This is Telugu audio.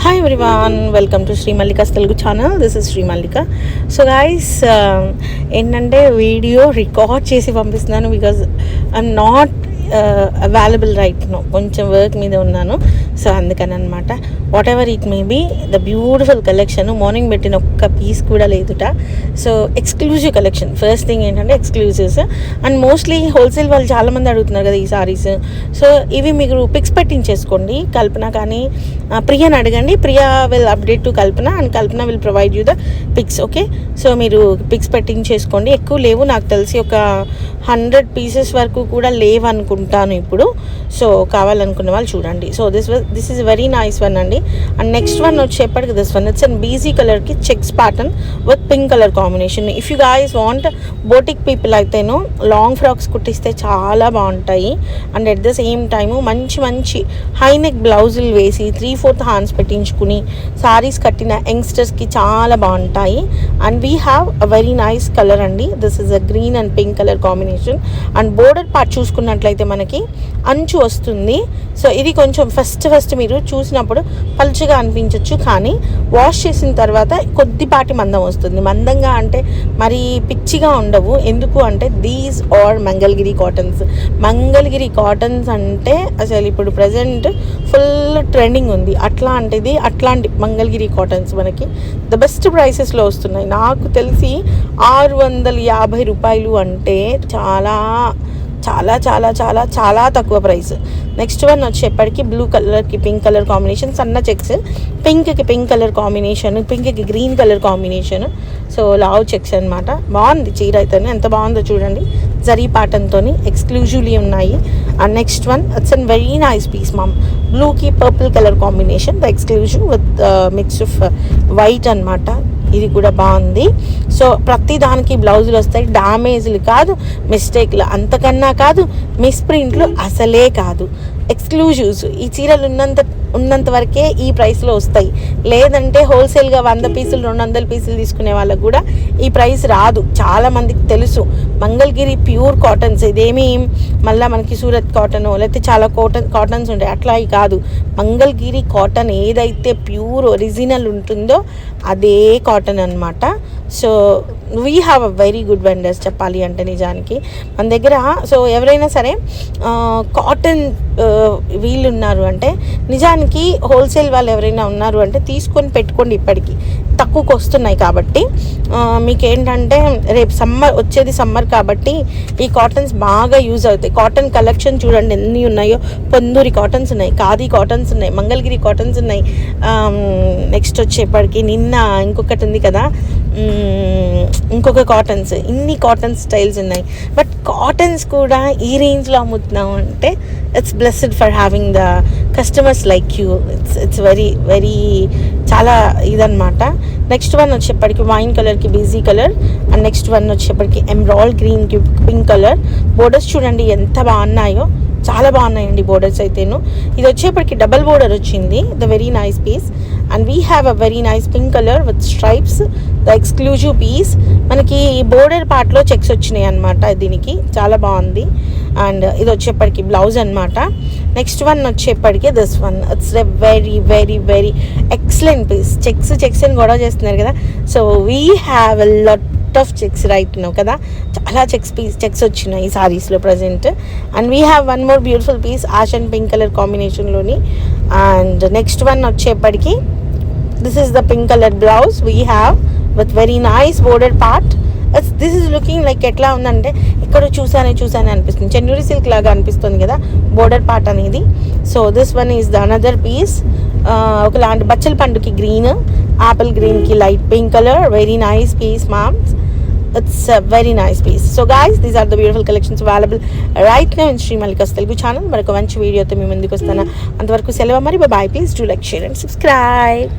Hi everyone, welcome to Sri Mallika's Telugu channel. This is Sri Mallika. So guys, ఏంటంటే వీడియో రికార్డ్ చేసి పంపిస్తున్నాను because I'm not available right now, కొంచెం వర్క్ మీద ఉన్నాను. సో అందుకని అనమాట. Whatever it may be, the beautiful collection. Morning పెట్టిన ఒక్క పీస్ కూడా లేదుట. So exclusive collection. First thing ఏంటంటే ఎక్స్క్లూజివ్స్. అండ్ మోస్ట్లీ హోల్సేల్ వాళ్ళు చాలామంది అడుగుతున్నారు కదా ఈ సారీస్. సో ఇవి మీరు పిక్స్ పెట్టించేసుకోండి. కల్పన కానీ ప్రియాని అడగండి. Priya will update to Kalpana and Kalpana will provide you the pics. Okay, so మీరు పిక్స్ పెట్టించేసుకోండి. ఎక్కువ లేవు, నాకు తెలిసి ఒక 100 పీసెస్ వరకు కూడా లేవు అనుకుంటాను ఇప్పుడు. సో కావాలనుకున్న వాళ్ళు చూడండి. So this is very nice one అండి. అండ్ నెక్స్ట్ వన్ వచ్చేప్పటికి this one, it's and beige కలర్కి checks pattern with pink colour combination. If you guys want boutique people అయితేను లాంగ్ ఫ్రాక్స్ కుట్టిస్తే చాలా బాగుంటాయి. And at the same time మంచి మంచి హై నెక్ బ్లౌజులు వేసి 3/4 హ్యాండ్స్ పెట్టించుకుని సారీస్ కట్టిన యంగ్స్టర్స్కి చాలా బాగుంటాయి. And we have a very nice colour అండి. This is a green and pink colour combination. And border part చూసుకున్నట్లయితే మనకి అంచు వస్తుంది. సో ఇది కొంచెం ఫస్ట్ మీరు చూసినప్పుడు పలుచగా అనిపించవచ్చు, కానీ వాష్ చేసిన తర్వాత కొద్దిపాటి మందం వస్తుంది. మందంగా అంటే మరి పిచ్చిగా ఉండవు. ఎందుకు అంటే these are Mangalagiri cottons. Mangalagiri cottons అంటే అసలు ఇప్పుడు ప్రజెంట్ ఫుల్ ట్రెండింగ్ ఉంది. అట్లాంటి మంగళగిరి కాటన్స్ మనకి ద బెస్ట్ ప్రైసెస్లో వస్తున్నాయి. నాకు తెలిసి 650 రూపాయలు అంటే చాలా చాలా చాలా చాలా చాలా తక్కువ ప్రైస్. నెక్స్ట్ వన్ వచ్చేప్పటికి బ్లూ కలర్కి పింక్ కలర్ కాంబినేషన్, సన్న చెక్స్, పింక్కి పింక్ కలర్ కాంబినేషన్, పింక్కి గ్రీన్ కలర్ కాంబినేషన్. సో లావ్ చెక్స్ అనమాట. బాగుంది చీర అయితే, ఎంత బాగుందో చూడండి. జరీ ప్యాటర్న్తో ఎక్స్క్లూజివ్లీ ఉన్నాయి. And next one, it's an very nice piece ma'am. బ్లూకి purple colour combination, the exclusive with mix of white అనమాట. ఇది కూడా బాగుంది. సో ప్రతి దానికి బ్లౌజులు వస్తాయి. డ్యామేజ్లు కాదు, మిస్టేక్లు అంతకన్నా కాదు, మిస్ప్రింట్లు అసలే కాదు. ఎక్స్క్లూజివ్స్. ఈ చీరలు ఉన్నంత వరకే ఈ ప్రైస్లో వస్తాయి. లేదంటే హోల్సేల్గా 100 పీసులు 200 పీసులు తీసుకునే వాళ్ళకు కూడా ఈ ప్రైస్ రాదు. చాలామందికి తెలుసు మంగళగిరి ప్యూర్ కాటన్స్. ఇదేమీ మళ్ళీ మనకి సూరత్ కాటన్ లేకపోతే చాలా కాటన్స్ ఉంటాయి, అట్లా కాదు. మంగళగిరి కాటన్ ఏదైతే ప్యూర్ ఒరిజినల్ ఉంటుందో అదే కాటన్ అనమాట. So we have a very good vendors చెప్పాలి అంటే నిజానికి మన దగ్గర. సో ఎవరైనా సరే కాటన్ వీళ్ళు ఉన్నారు అంటే, నిజానికి హోల్సేల్ వాళ్ళు ఎవరైనా ఉన్నారు అంటే తీసుకొని పెట్టుకోండి. ఇప్పటికీ తక్కువకు వస్తున్నాయి కాబట్టి మీకేంటంటే రేపు వచ్చేది సమ్మర్ కాబట్టి ఈ కాటన్స్ బాగా యూజ్ అవుతాయి. కాటన్ కలెక్షన్ చూడండి ఎన్ని ఉన్నాయో. పొందూరి కాటన్స్ ఉన్నాయి, ఖాదీ కాటన్స్ ఉన్నాయి, మంగళగిరి కాటన్స్ ఉన్నాయి. నెక్స్ట్ వచ్చేప్పటికి నిన్న ఇంకొకటి ఉంది కదా, ఇంకొక కాటన్స్. ఇన్ని కాటన్ స్టైల్స్ ఉన్నాయి. బట్ కాటన్స్ కూడా ఈ రేంజ్లో అమ్ముతున్నాము అంటే it's blessed for having the customers like you. It's very very చాలా ఇదనమాట. నెక్స్ట్ వన్ వచ్చేప్పటికి వైన్ కలర్కి beige colour. And next one వచ్చేప్పటికి ఎమరాల్డ్ గ్రీన్కి పింక్ కలర్. బోర్డర్స్ చూడండి ఎంత బాగున్నాయో, చాలా బాగున్నాయండి బోర్డర్స్ అయితేను. ఇది వచ్చేప్పటికి డబల్ బోర్డర్ వచ్చింది, the very nice piece. And we have a very nice pink colour with stripes, the exclusive piece. మనకి బోర్డర్ పార్ట్లో చెక్స్ వచ్చినాయి అనమాట. దీనికి చాలా బాగుంది. అండ్ ఇది వచ్చేప్పటికి బ్లౌజ్ అనమాట. నెక్స్ట్ వన్ వచ్చేప్పటికి this one, it's a very very very excellent piece. Checks అని గొడవ చేస్తున్నారు కదా. So we have a lot of checks right now కదా. చాలా చెక్స్ వచ్చినాయి ఈ సారీస్లో present. And we have one more beautiful piece ash and pink colour కాంబినేషన్లోని. అండ్ నెక్స్ట్ వన్ వచ్చేప్పటికి this is the pink colour blouse we have with very nice border part. This is looking like ఎట్లా ఉందంటే ఎక్కడో చూసానే అనిపిస్తుంది. చెన్నూరి సిల్క్ లాగా అనిపిస్తుంది కదా బోర్డర్ పార్ట్ అనేది. So this one is the another piece. ఒకలాంటి బచ్చల పండుకి గ్రీన్, ఆపిల్ గ్రీన్కి light pink colour. Very nice piece moms. It's a very nice piece. So guys, these are the beautiful collections available right now in Sri Mallika's Telugu channel. మరొక మంచి వీడియోతో మీ ముందుకు వస్తాను. అంతవరకు సెలవు మరి. By. Please do like, share and subscribe.